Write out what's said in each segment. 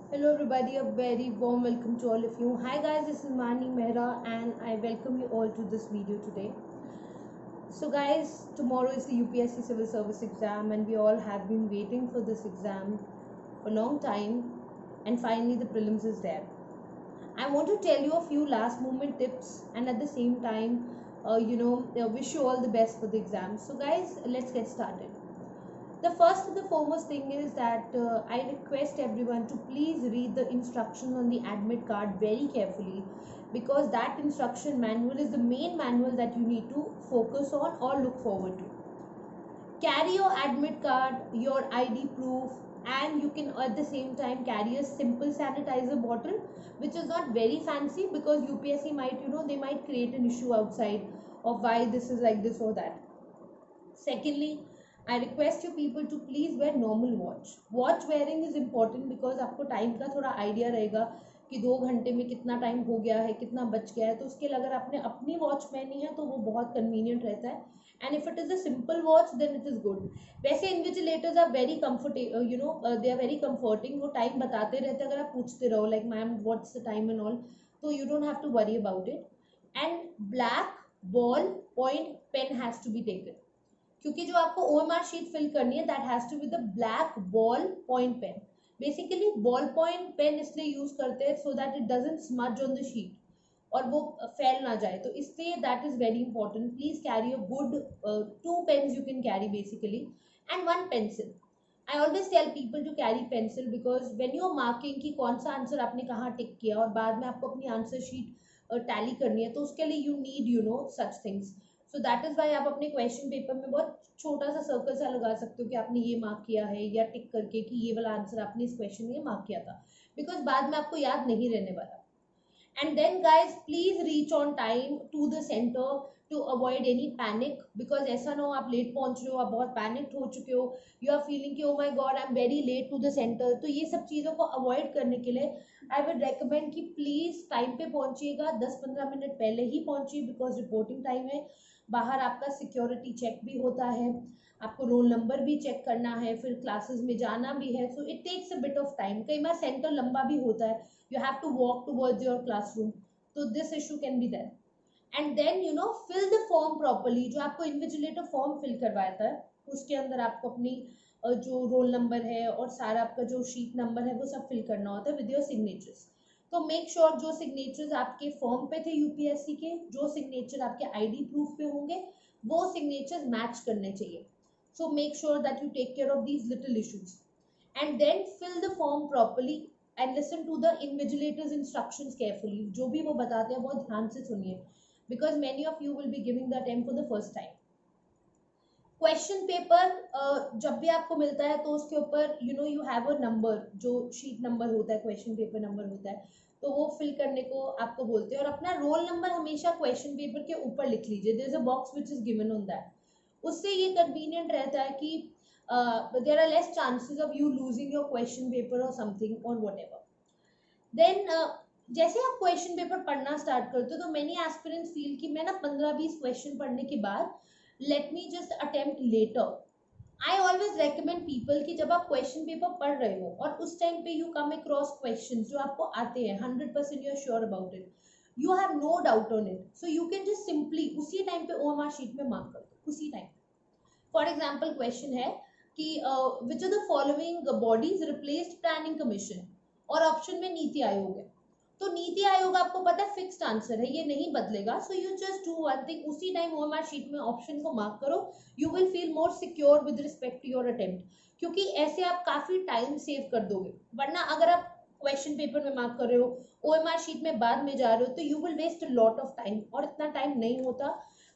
Hello everybody, a very warm welcome to all of you. Hi guys, this is Mani Mehra and I welcome you all to this video today. So guys, tomorrow is the UPSC Civil Service exam and we all have been waiting for this exam for a long time and finally the prelims is there. I want to tell you a few last moment tips and at the same time, wish you all the best for the exam. So guys, let's get started. The first and the foremost thing is that I request everyone to please read the instructions on the admit card very carefully, because that instruction manual is the main manual that you need to focus on or look forward to. Carry your admit card, your ID proof, and you can at the same time carry a simple sanitizer bottle which is not very fancy, because UPSC might, they might create an issue outside of why this is like this or that. Secondly, I request you people to please wear normal watch. Watch wearing is important because आपको time का थोड़ा idea रहेगा कि 2 घंटे में कितना time हो गया है, कितना बच गया है. तो उसके लिए अगर आपने अपनी वॉच पहनी है तो वो बहुत कन्वीनियंट रहता है. And if it is a simple watch then it is good. वैसे invigilators are very comfortable, they are very comforting. वो टाइम बताते रहते हैं, अगर आप पूछते रहो like ma'am what's the time and all, तो you don't have to worry about it. And black ball point pen has to be taken, क्योंकि जो आपको OMR शीट फिल करनी है that has to be the black ball point pen. Basically ball point pen इसलिए use करते हैं so that it doesn't smudge on the sheet और वो फैल ना जाए, तो इसलिए that is very important. Please carry a good 2 pens you can carry basically, and 1 pencil. I always tell people to carry pencil because when you are marking कि कौन सा आंसर आपने कहाँ टिक किया और बाद में आपको अपनी आंसर शीट टैली करनी है, तो उसके लिए you need such things. So that is why आप अपने क्वेश्चन पेपर में बहुत छोटा सा सर्कल सा लगा सकते हो कि आपने ये मार्क किया है, या टिक करके कि ये वाला आंसर आपने इस क्वेश्चन में मार्क किया था, बिकॉज बाद में आपको याद नहीं रहने वाला. And then guys, please reach on time to the center to avoid any panic, because ऐसा ना हो आप लेट पहुंच रहे हो, आप बहुत पैनिक हो चुके हो, यू आर फीलिंग कि oh my god I am very late to the centre. तो ये सब चीज़ों को अवॉइड करने के लिए आई वुड रेकमेंड कि प्लीज़ टाइम पे पहुंचिएगा, 10-15 मिनट पहले ही पहुंचिए, बिकॉज रिपोर्टिंग टाइम है. बाहर आपका सिक्योरिटी चेक भी होता है, आपको रोल नंबर भी चेक करना है, फिर क्लासेस में जाना भी है, so it takes a bit of time. कई बार सेंटर लंबा भी होता है, you have to walk towards your classroom, so this issue can be there. And then fill the form properly. जो आपको इन्विजिलेटर फॉर्म फिल करवाता है उसके अंदर आपको अपनी जो रोल नंबर है और सारा आपका जो शीट नंबर है वो सब फिल करना होता है विद योर सिग्नेचर्स. तो मेक श्योर जो सिग्नेचर्स आपके फॉर्म पे थे यूपीएससी के, जो सिग्नेचर आपके आईडी प्रूफ पे होंगे, वो सिग्नेचर्स मैच करने चाहिए. So make sure that you take care of these little issues. And then fill the form properly and listen to the invigilators instructions carefully. जो भी वो बताते हैं बहुत ध्यान से सुनिए, because many of you will be giving the attempt for the first time. Question paper जब भी आपको मिलता है तो उसके ऊपर यू हैव अ नंबर, जो शीट नंबर होता है, क्वेश्चन पेपर नंबर होता है, तो वो फिल करने को आपको बोलते हैं. और अपना रोल नंबर हमेशा क्वेश्चन पेपर के ऊपर लिख लीजिए. There is a box which is given on that. उससे ये कन्वीनियंट रहता है कि there are less chances of you losing your question paper or something or whatever. Then जैसे आप क्वेश्चन पेपर पढ़ना स्टार्ट करते हो तो many aspirants feel कि मैं ना 15-20 क्वेश्चन पढ़ने के बाद let me just attempt later. I always recommend people कि जब आप क्वेश्चन पेपर पढ़ रहे हो और उस टाइम पे you come across questions जो आपको आते हैं, 100% you are sure about it, you have no doubt on it, so you can just simply उसी टाइम पे OMR शीट में मार्क कर दो उसी टाइम. फॉर एग्जाम्पल क्वेश्चन है कि which are the following bodies replaced planning commission, और option में नीति आयोग है. तो नीति आयोग आपको पता है फिक्स्ड आंसर है, ये नहीं बदलेगा. So you just do one thing, उसी टाइम ओएमआर शीट में ऑप्शन को मार्क करो. You will feel more secure with respect to your attempt, क्योंकि ऐसे आप काफी टाइम सेव कर दोगे. वरना अगर आप क्वेश्चन पेपर में मार्क कर रहे हो, ओएमआर शीट में बाद में जा रहे हो, तो you will waste a lot of time, और इतना टाइम नहीं होता,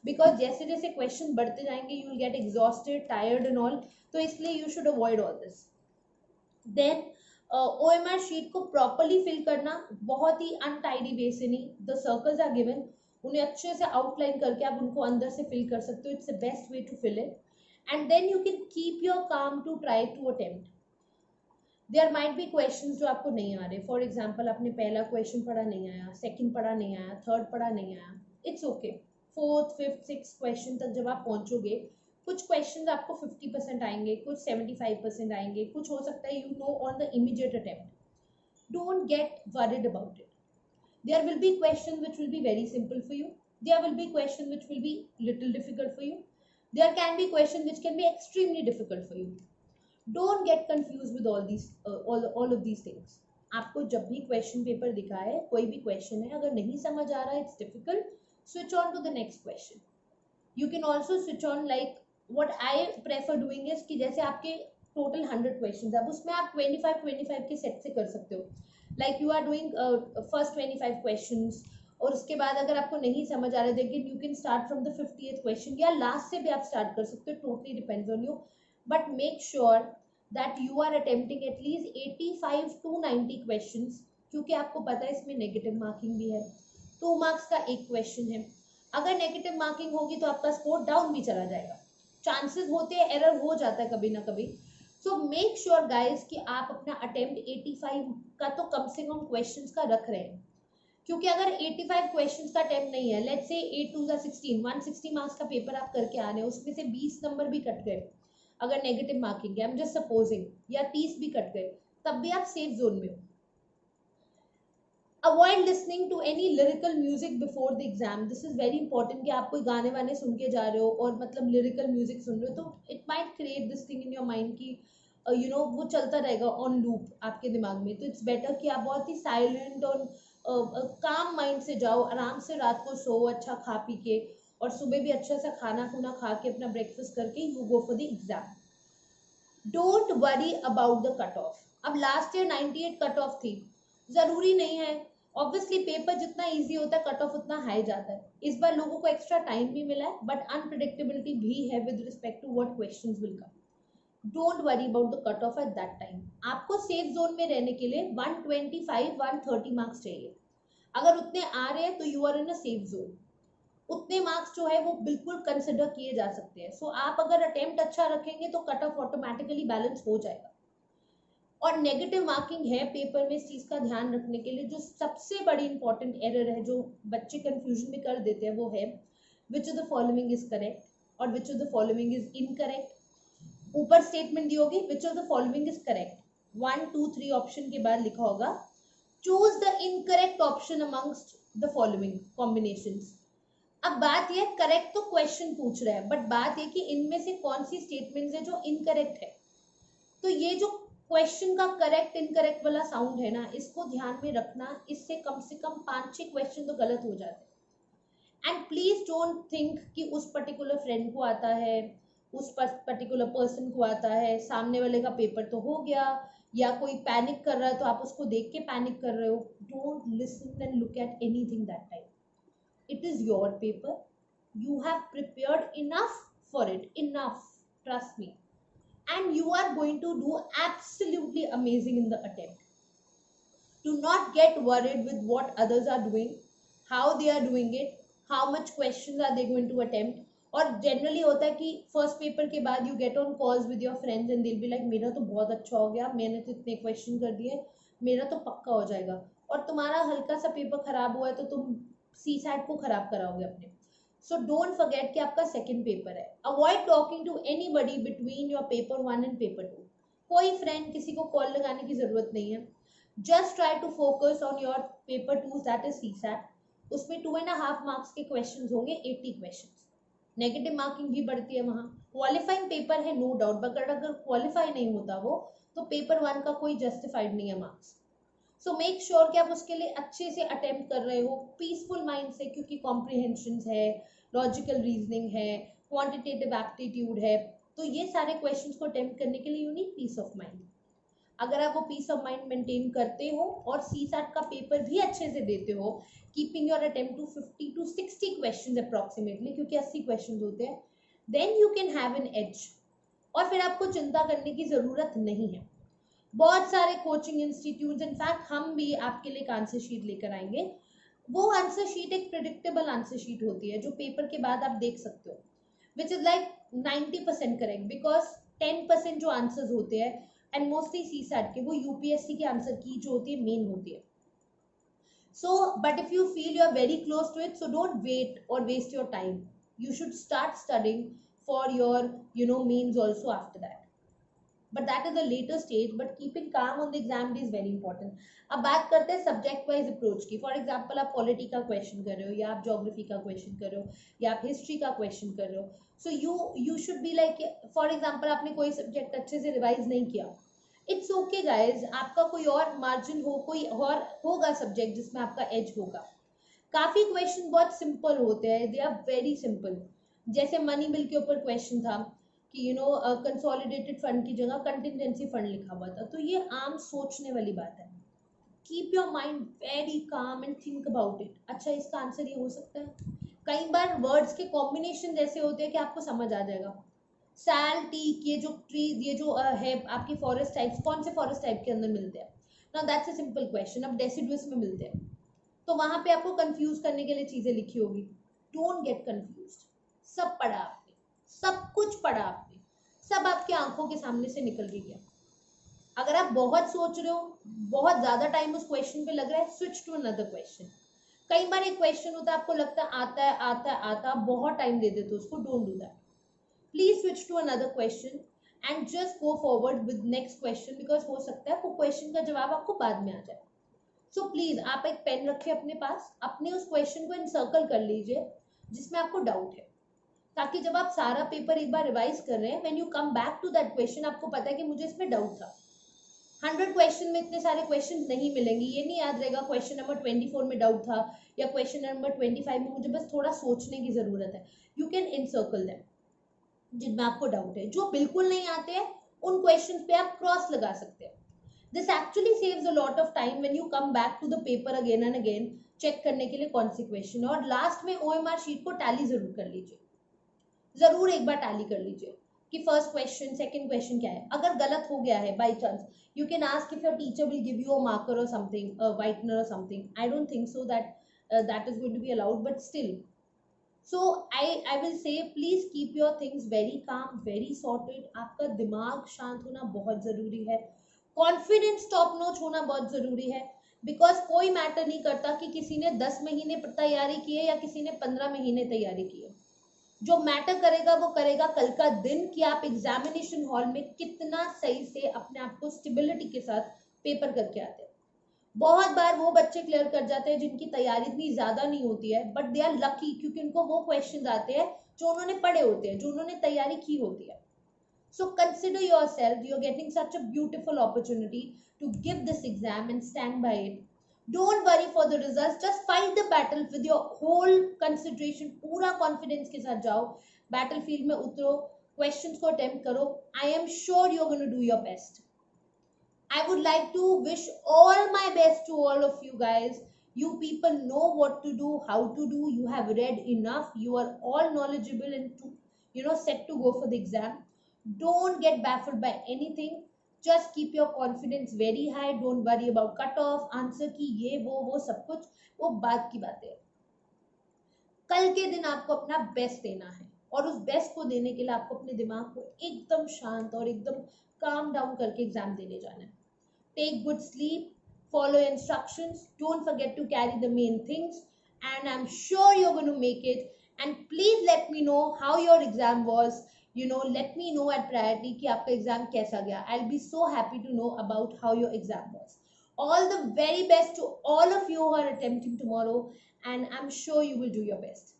बिकॉज जैसे जैसे क्वेश्चन बढ़ते जाएंगे you will get exhausted, tired and all. तो इसलिए you should avoid all this. Then OMR sheet को प्रॉपरली फिल करना, बहुत ही अनटाइडी वे से नहीं. द सर्कल्स आर गिवन, उन्हें अच्छे से आउटलाइन करके आप उनको अंदर से फिल कर सकते हो. It's the best way to fill it. And then you can keep your calm to try to attempt. There might be questions जो आपको नहीं आ रहे. फॉर एग्जाम्पल आपने पहला क्वेश्चन पढ़ा नहीं आया, सेकंड पढ़ा नहीं आया, थर्ड पढ़ा नहीं आया, it's okay. Fourth fifth six question तक जब आप पहुंचोगे, कुछ क्वेश्चंस आपको 50% आएंगे, कुछ 75% आएंगे, कुछ हो सकता है on the immediate attempt. Don't get worried about it. There will be questions which will be very simple for you. There will be questions which will be little difficult for you. There can be questions which can be extremely difficult for you. Don't get confused with all of these things. आपको जब भी question paper दिखाए, कोई भी question है, अगर नहीं समझ आ रहा है, it's difficult, switch on to the next question. You can also switch on, like what I prefer doing is कि जैसे आपके टोटल 100 क्वेश्चन है, अब उसमें आप 25 के सेट से कर सकते हो. Like you are doing first 25 questions, और उसके बाद अगर आपको नहीं समझ आ रहा है, लेकिन you can start from the 50th question, या लास्ट से भी आप स्टार्ट कर सकते हो. Totally depends on you, but make sure that you are attempting at least 85 to 90 questions, क्योंकि आपको पता है इसमें नेगेटिव मार्किंग भी है. 2 मार्क्स का एक क्वेश्चन है. अगर नेगेटिव मार्किंग होगी तो आपका स्कोर डाउन भी चला जाएगा. चांसेस होते हैं, एरर हो जाता है कभी ना कभी. सो मेक श्योर गाइस कि आप अपना अटेम्प्ट 85 का तो कम से कम क्वेश्चंस का रख रहे हैं, क्योंकि अगर 85 क्वेश्चंस का अटेम्प्ट नहीं है, लेट्स से 8 2 16, 160 मार्क्स का पेपर आप करके आ रहे हैं, उसमें से 20 नंबर भी कट गए, अगर नेगेटिव मार्किंग है, आई एम जस्ट सपोजिंग, या 30 भी कट गए, तब भी आप सेफ जोन में हो. Avoid listening to any lyrical music before the exam. This is very important कि आप कोई गाने वाने सुन के जा रहे हो और मतलब लिरिकल म्यूजिक सुन रहे हो, तो it might create this thing in your mind कि वो चलता रहेगा ऑन लूप आपके दिमाग में. तो इट्स बेटर कि आप बहुत ही साइलेंट और काम माइंड से जाओ, आराम से रात को सो, अच्छा खा पी के, और सुबह भी अच्छा सा खाना खुना खा के अपना ब्रेकफास्ट करके you go for the exam. Don't worry about the cut of. अब लास्ट ईयर 98 कट ऑफ थी, जरूरी नहीं है. ऑब्वियसली पेपर जितना इजी होता है, कट ऑफ उतना हाई जाता है. इस बार लोगों को एक्स्ट्रा टाइम भी मिला है, बट अनप्रिडिक्टेबिलिटी भी है with respect to what questions will come. Don't worry about the cut off at that time. आपको सेफ जोन में रहने के लिए 125 130 मार्क्स चाहिए. अगर उतने आ रहे हैं तो you are in a safe zone. उतने मार्क्स जो है वो बिल्कुल कंसिडर किए जा सकते हैं. सो आप अगर अटेम्प्ट अच्छा रखेंगे तो कट ऑफ ऑटोमेटिकली बैलेंस हो जाएगा. और नेगेटिव मार्किंग है पेपर में, इस चीज का ध्यान रखने के लिए जो सबसे बड़ी इंपॉर्टेंट एरर है, जो बच्चे कंफ्यूजन में कर देते हैं, वो है which of the following is correct और which of the following is incorrect. ऊपर स्टेटमेंट दी होगी which of the following is correct, 1 2 3 option के बाद लिखा होगा choose the incorrect option amongst the following combinations. अब बात यह, करेक्ट तो क्वेश्चन पूछ रहा है, बट बात यह कि इनमें से कौन सी स्टेटमेंट्स है जो इनकरेक्ट है. तो ये जो क्वेश्चन का करेक्ट इनकरेक्ट वाला साउंड है ना, इसको ध्यान में रखना. इससे कम से कम 5-6 क्वेश्चन तो गलत हो जाते हैं. एंड प्लीज डोंट थिंक कि उस पर्टिकुलर फ्रेंड को आता है, उस पर्टिकुलर पर्सन को आता है, सामने वाले का पेपर तो हो गया, या कोई पैनिक कर रहा है तो आप उसको देख के पैनिक कर रहे हो. Don't listen and look at anything that time. It is your paper. You have prepared enough for it. Enough. Trust me. And you are going to do absolutely amazing in the attempt. Do not get worried with what others are doing, how they are doing it, how much questions are they going to attempt. और generally होता है कि first paper के बाद you get on calls with your friends and दिल be like मेरा तो बहुत अच्छा हो गया, मैंने तो इतने क्वेश्चन कर दिए, मेरा तो पक्का हो जाएगा. और तुम्हारा हल्का सा पेपर खराब हुआ है तो तुम सी सैट को खराब कराओगे अपने. सो डोंट फॉरगेट कि आपका सेकंड पेपर है. Avoid talking to anybody between your paper 1 and paper 2. कोई फ्रेंड, किसी को कॉल लगाने की जरूरत नहीं है. Just try to focus on your paper 2, that is CSAT. उसमें 2.5 मार्क्स के क्वेश्चन होंगे, 80 क्वेश्चन. नेगेटिव मार्किंग भी बढ़ती है वहां. क्वालिफाइंग पेपर है नो डाउट, बट अगर क्वालिफाई नहीं होता वो, तो पेपर 1 का कोई जस्टिफाइड नहीं है मार्क्स. सो मेक श्योर कि आप उसके लिए अच्छे से अटेम्प्ट कर रहे हो, पीसफुल माइंड से, क्योंकि कॉम्प्रिहेंशन है, लॉजिकल रीजनिंग है, क्वांटिटेटिव एप्टीट्यूड है. तो ये सारे क्वेश्चंस को अटेम्प्ट करने के लिए you need piece of mind. अगर आप वो पीस ऑफ माइंड मेंटेन करते हो और सीसैट का पेपर भी अच्छे से देते हो, keeping your attempt to 50 to 60 questions approximately, क्योंकि 80 क्वेश्चंस होते हैं, then you can have an edge. और फिर आपको चिंता करने की जरूरत नहीं है. बहुत सारे कोचिंग इंस्टीट्यूट, इनफैक्ट हम भी आपके लिए एक आंसर शीट लेकर आएंगे. वो आंसर शीट एक प्रिडिक्टेबल आंसर शीट होती है जो पेपर के बाद आप देख सकते हो, which is like 90% correct, because 10% जो आंसर्स होते हैं, एंड मोस्टली सीसैट के, वो यूपीएससी के आंसर की जो होती है मेन होती है. So but if you feel you are very close to it, so don't wait और waste your time. You should start studying for your mains also after that. But that is a later stage, but keeping calm on the exam day is very important. अब बात करते हैं subject wise approach की. For example आप polity का question कर रहे हो, या आप ज्योग्राफी का क्वेश्चन कर रहे हो, या आप हिस्ट्री का क्वेश्चन कर रहे हो. So you should be like, for example आपने कोई सब्जेक्ट अच्छे से रिवाइज नहीं किया, इट्स ओके गाइज. आपका कोई और मार्जिन हो, कोई और होगा सब्जेक्ट जिसमें आपका एज होगा. काफी क्वेश्चन बहुत सिंपल होते हैं, दे आर वेरी सिंपल. जैसे मनी बिल के ऊपर क्वेश्चन था कि कंसोलिडेटेड फंड की जगह कंटिजेंसी फंड लिखा हुआ था. तो ये आम सोचने वाली बात है. Keep your mind very calm and think about it. अच्छा, इसका आंसर ये हो सकता है. कई बार वर्ड्स के कॉम्बिनेशन जैसे होते हैं कि आपको समझ आ जाएगा. सैल, टीक, ये जो ट्री, ये जो है आपकी फॉरेस्ट टाइप्स, कौन से फॉरेस्ट टाइप के अंदर मिलते हैं. Now that's a simple question. अब डेसिडुअस में मिलते हैं, तो वहां पे आपको कंफ्यूज करने के लिए चीजें लिखी होगी. Don't get confuse. सब पढ़ा आपने, सब कुछ पढ़ा आपने, सब आपकी आंखों के सामने से निकल रही है. अगर आप बहुत सोच रहे हो, बहुत ज्यादा टाइम उस क्वेश्चन पे लग रहा है, स्विच टू अनदर क्वेश्चन. कई बार एक क्वेश्चन होता है, आपको लगता है आता है आता है आता है, बहुत टाइम दे देते हो उसको. Don't do that. Please switch to another question and just go forward with next question, because हो सकता है वो क्वेश्चन का जवाब आपको बाद में आ जाए. सो प्लीज आप एक पेन रखिए अपने पास, अपने उस क्वेश्चन को इनसर्कल कर लीजिए जिसमें आपको डाउट है, ताकि जब आप सारा पेपर एक बार रिवाइज कर रहे हैं, when you come back to that question, आपको पता है कि मुझे इसमें डाउट था. 100 क्वेश्चन में इतने सारे क्वेश्चन नहीं मिलेंगे. ये नहीं याद रहेगा क्वेश्चन नंबर 24 में डाउट था, या क्वेश्चन नंबर 25 में मुझे बस थोड़ा सोचने की जरूरत है. यू कैन इनसर्कल देम जिनमें आपको डाउट है. जो बिल्कुल नहीं आते हैं उन क्वेश्चन पे आप क्रॉस लगा सकते हैं. This actually saves a lot of time when you come back to the paper again and again, check करने के लिए कौन सी क्वेश्चन. और लास्ट में ओएमआर शीट को टैली जरूर कर लीजिए, जरूर एक बार टैली कर लीजिए कि फर्स्ट क्वेश्चन सेकंड क्वेश्चन क्या है. अगर गलत हो गया है by chance, you can ask if your teacher will give you a marker और समथिंग, व्हाइटनर और something. I don't think so that that is going to be allowed, but still. So I will say please keep your things very calm, very sorted. आपका दिमाग शांत होना बहुत जरूरी है. Confidence top notch होना बहुत जरूरी है. बिकॉज कोई मैटर नहीं करता कि किसी ने 10 महीने तैयारी की है या किसी ने 15 महीने तैयारी की है. जो मैटर करेगा वो करेगा कल का दिन, कि आप एग्जामिनेशन हॉल में कितना सही से अपने आप को स्टेबिलिटी के साथ पेपर करके आते हैं. बहुत बार वो बच्चे क्लियर कर जाते हैं जिनकी तैयारी इतनी ज्यादा नहीं होती है, बट दे आर लकी, क्योंकि उनको वो क्वेश्चन आते हैं जो उन्होंने पढ़े होते हैं, जो उन्होंने तैयारी की होती है. So consider yourself, you're getting such a beautiful opportunity to give this exam and stand by it. Don't worry for the results, just fight the battle with your whole concentration. पूरा confidence के साथ जाओ, battlefield में उतरो, questions को attempt करो. I am sure you're going to do your best. I would like to wish all my best to all of you guys. You people know what to do, how to do. You have read enough. You are all knowledgeable and set to go for the exam. Don't get baffled by anything. Just keep your confidence very high. Don't worry about cutoff, answer की ये वो सब कुछ वो बात की बातें है. कल के दिन आपको अपना बेस्ट देना है, और उस बेस्ट को देने के लिए आपको अपने दिमाग को एकदम शांत और एकदम काम डाउन करके एग्जाम देने जाना है. Take good sleep, follow instructions, don't forget to carry the main things, and I'm sure you're going to make it. And please let me know how your exam was. Let me know at priority कि आपका exam कैसा गया. I'll be so happy to know about how your exam was. All the very best to all of you who are attempting tomorrow, and I'm sure you will do your best.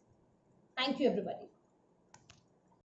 Thank you, everybody.